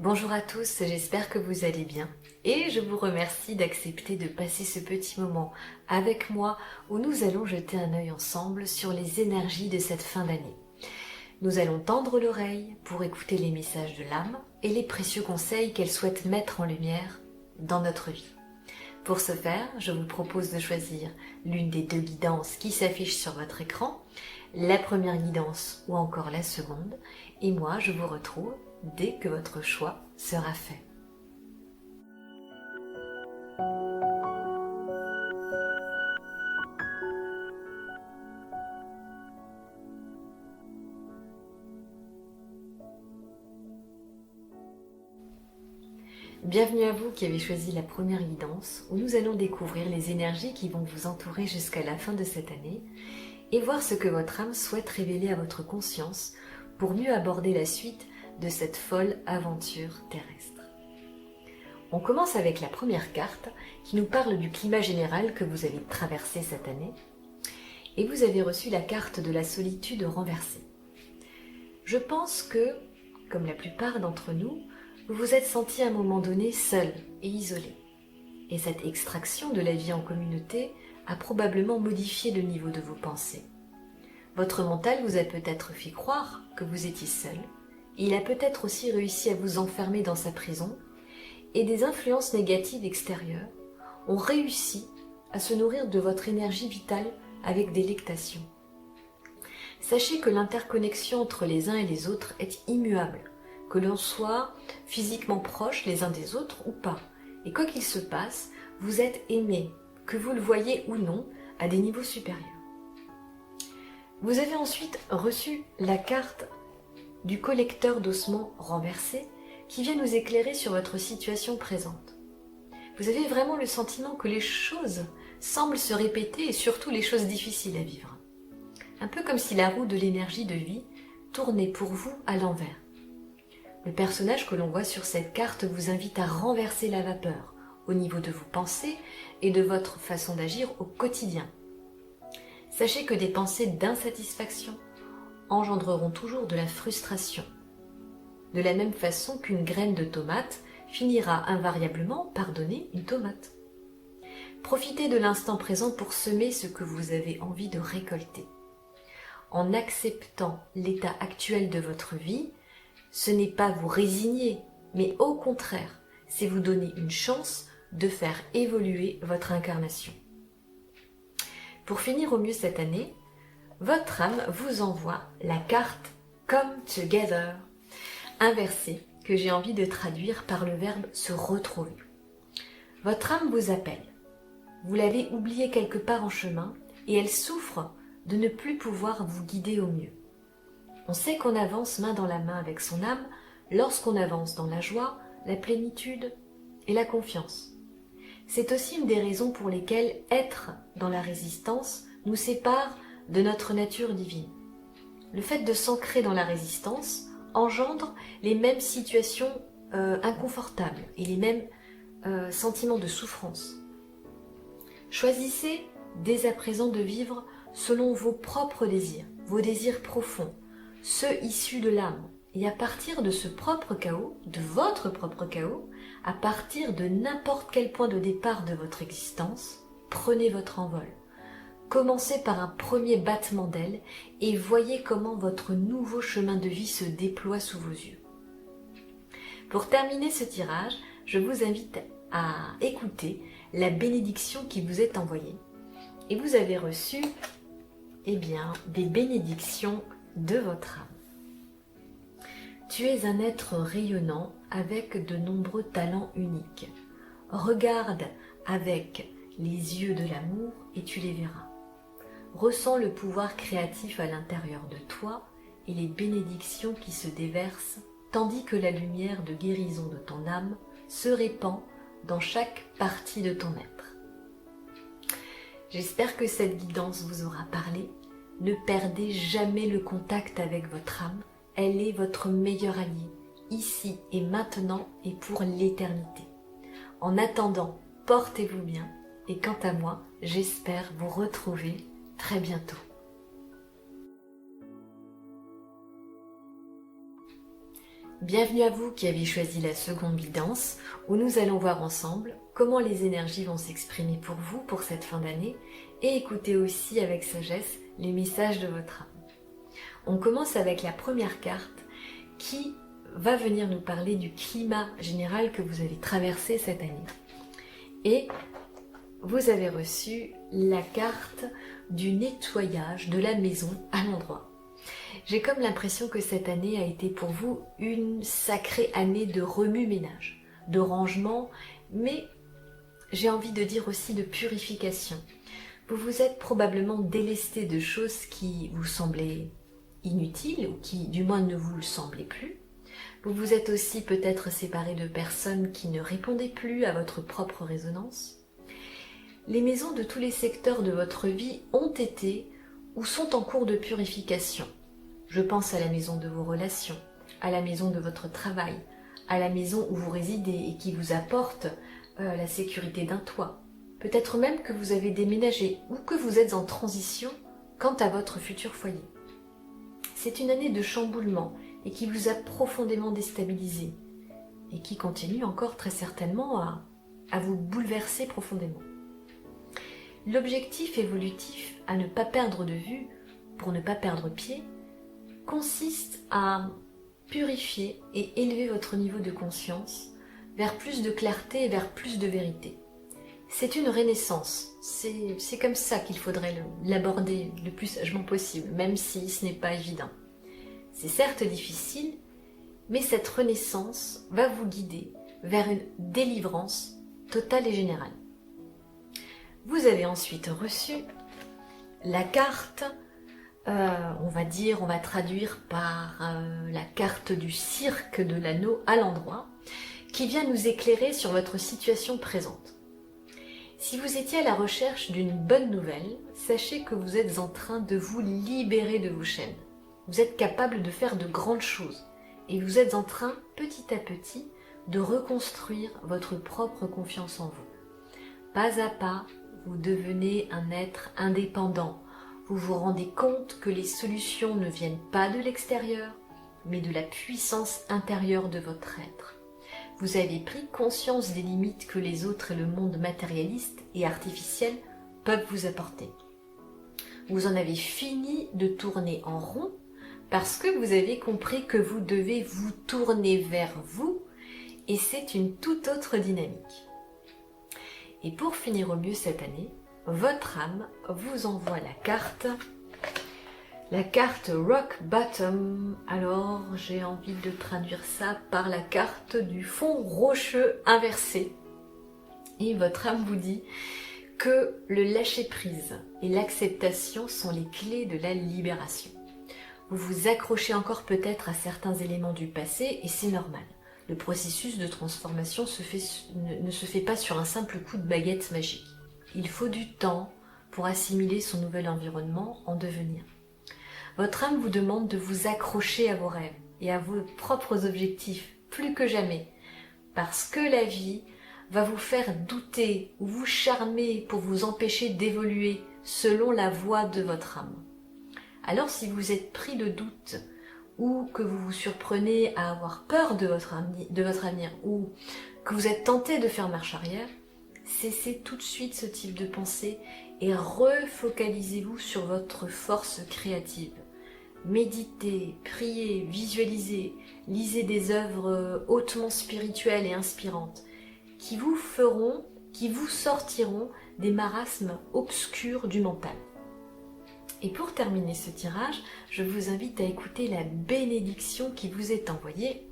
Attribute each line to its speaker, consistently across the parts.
Speaker 1: Bonjour à tous, j'espère que vous allez bien et je vous remercie d'accepter de passer ce petit moment avec moi où nous allons jeter un œil ensemble sur les énergies de cette fin d'année. Nous allons tendre l'oreille pour écouter les messages de l'âme et les précieux conseils qu'elle souhaite mettre en lumière dans notre vie. Pour ce faire, je vous propose de choisir l'une des deux guidances qui s'affichent sur votre écran, la première guidance ou encore la seconde, et moi je vous retrouve dès que votre choix sera fait. Bienvenue à vous qui avez choisi la première guidance où nous allons découvrir les énergies qui vont vous entourer jusqu'à la fin de cette année et voir ce que votre âme souhaite révéler à votre conscience pour mieux aborder la suite de cette folle aventure terrestre. On commence avec la première carte qui nous parle du climat général que vous allez traverser cette année et vous avez reçu la carte de la solitude renversée. Je pense que, comme la plupart d'entre nous, vous vous êtes senti à un moment donné seul et isolé. Et cette extraction de la vie en communauté a probablement modifié le niveau de vos pensées. Votre mental vous a peut-être fait croire que vous étiez seul, et il a peut-être aussi réussi à vous enfermer dans sa prison, et des influences négatives extérieures ont réussi à se nourrir de votre énergie vitale avec délectation. Sachez que l'interconnexion entre les uns et les autres est immuable, que l'on soit physiquement proches les uns des autres ou pas. Et quoi qu'il se passe, vous êtes aimés, que vous le voyez ou non, à des niveaux supérieurs. Vous avez ensuite reçu la carte du collecteur d'ossements renversé qui vient nous éclairer sur votre situation présente. Vous avez vraiment le sentiment que les choses semblent se répéter et surtout les choses difficiles à vivre. Un peu comme si la roue de l'énergie de vie tournait pour vous à l'envers. Le personnage que l'on voit sur cette carte vous invite à renverser la vapeur au niveau de vos pensées et de votre façon d'agir au quotidien. Sachez que des pensées d'insatisfaction engendreront toujours de la frustration. De la même façon qu'une graine de tomate finira invariablement par donner une tomate. Profitez de l'instant présent pour semer ce que vous avez envie de récolter. En acceptant l'état actuel de votre vie, ce n'est pas vous résigner, mais au contraire, c'est vous donner une chance de faire évoluer votre incarnation. Pour finir au mieux cette année, votre âme vous envoie la carte Come Together, inversée, que j'ai envie de traduire par le verbe se retrouver. Votre âme vous appelle. Vous l'avez oubliée quelque part en chemin et elle souffre de ne plus pouvoir vous guider au mieux. On sait qu'on avance main dans la main avec son âme lorsqu'on avance dans la joie, la plénitude et la confiance. C'est aussi une des raisons pour lesquelles être dans la résistance nous sépare de notre nature divine. Le fait de s'ancrer dans la résistance engendre les mêmes situations inconfortables et les mêmes sentiments de souffrance. Choisissez dès à présent de vivre selon vos propres désirs, vos désirs profonds, ceux issus de l'âme. Et à partir de ce propre chaos, de votre propre chaos, à partir de n'importe quel point de départ de votre existence, prenez votre envol. Commencez par un premier battement d'ailes et voyez comment votre nouveau chemin de vie se déploie sous vos yeux. Pour terminer ce tirage, je vous invite à écouter la bénédiction qui vous est envoyée. Et vous avez reçu des bénédictions de votre âme. Tu es un être rayonnant avec de nombreux talents uniques. Regarde avec les yeux de l'amour et tu les verras. Ressens le pouvoir créatif à l'intérieur de toi et les bénédictions qui se déversent, tandis que la lumière de guérison de ton âme se répand dans chaque partie de ton être. J'espère que cette guidance vous aura parlé. Ne perdez jamais le contact avec votre âme. Elle est votre meilleure alliée, ici et maintenant et pour l'éternité. En attendant, portez-vous bien et quant à moi, j'espère vous retrouver très bientôt. Bienvenue à vous qui avez choisi la seconde guidance où nous allons voir ensemble comment les énergies vont s'exprimer pour vous pour cette fin d'année et écouter aussi avec sagesse les messages de votre âme. On commence avec la première carte qui va venir nous parler du climat général que vous avez traversé cette année. Et vous avez reçu la carte du nettoyage de la maison à l'endroit. J'ai comme l'impression que cette année a été pour vous une sacrée année de remue-ménage, de rangement, mais j'ai envie de dire aussi de purification. Vous vous êtes probablement délesté de choses qui vous semblaient inutiles ou qui du moins ne vous le semblaient plus. Vous vous êtes aussi peut-être séparé de personnes qui ne répondaient plus à votre propre résonance. Les maisons de tous les secteurs de votre vie ont été ou sont en cours de purification. Je pense à la maison de vos relations, à la maison de votre travail, à la maison où vous résidez et qui vous apporte la sécurité d'un toit. Peut-être même que vous avez déménagé ou que vous êtes en transition quant à votre futur foyer. C'est une année de chamboulement et qui vous a profondément déstabilisé et qui continue encore très certainement à vous bouleverser profondément. L'objectif évolutif à ne pas perdre de vue, pour ne pas perdre pied, consiste à purifier et élever votre niveau de conscience vers plus de clarté et vers plus de vérité. C'est une renaissance, c'est comme ça qu'il faudrait l'aborder le plus sagement possible, même si ce n'est pas évident. C'est certes difficile, mais cette renaissance va vous guider vers une délivrance totale et générale. Vous avez ensuite reçu la carte, on va traduire par la carte du cirque de l'anneau à l'endroit, qui vient nous éclairer sur votre situation présente. Si vous étiez à la recherche d'une bonne nouvelle, sachez que vous êtes en train de vous libérer de vos chaînes. Vous êtes capable de faire de grandes choses et vous êtes en train, petit à petit, de reconstruire votre propre confiance en vous. Pas à pas, vous devenez un être indépendant. Vous vous rendez compte que les solutions ne viennent pas de l'extérieur, mais de la puissance intérieure de votre être. Vous avez pris conscience des limites que les autres et le monde matérialiste et artificiel peuvent vous apporter. Vous en avez fini de tourner en rond parce que vous avez compris que vous devez vous tourner vers vous et c'est une toute autre dynamique. Et pour finir au mieux cette année, votre âme vous envoie la carte Rock Bottom. Alors j'ai envie de traduire ça par la carte du fond rocheux inversé. Et votre âme vous dit que le lâcher-prise et l'acceptation sont les clés de la libération. Vous vous accrochez encore peut-être à certains éléments du passé et c'est normal. Le processus de transformation ne se fait pas sur un simple coup de baguette magique. Il faut du temps pour assimiler son nouvel environnement en devenir. Votre âme vous demande de vous accrocher à vos rêves et à vos propres objectifs plus que jamais, parce que la vie va vous faire douter ou vous charmer pour vous empêcher d'évoluer selon la voie de votre âme. Alors si vous êtes pris de doute ou que vous vous surprenez à avoir peur de votre avenir ou que vous êtes tenté de faire marche arrière, cessez tout de suite ce type de pensée et refocalisez-vous sur votre force créative. Méditez, priez, visualisez, lisez des œuvres hautement spirituelles et inspirantes qui vous sortiront des marasmes obscurs du mental. Et pour terminer ce tirage, je vous invite à écouter la bénédiction qui vous est envoyée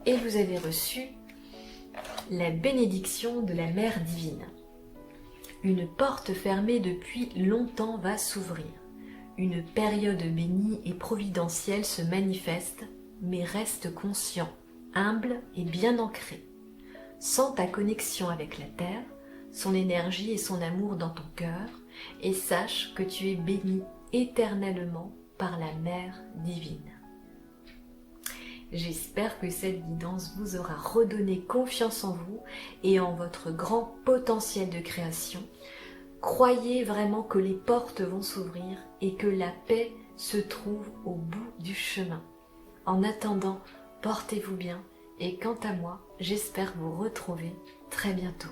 Speaker 1: et vous avez reçu la bénédiction de la Mère divine. Une porte fermée depuis longtemps va s'ouvrir. Une période bénie et providentielle se manifeste, mais reste conscient, humble et bien ancré. Sens ta connexion avec la terre, son énergie et son amour dans ton cœur, et sache que tu es béni éternellement par la Mère divine. J'espère que cette guidance vous aura redonné confiance en vous et en votre grand potentiel de création. Croyez vraiment que les portes vont s'ouvrir et que la paix se trouve au bout du chemin. En attendant, portez-vous bien et quant à moi, j'espère vous retrouver très bientôt.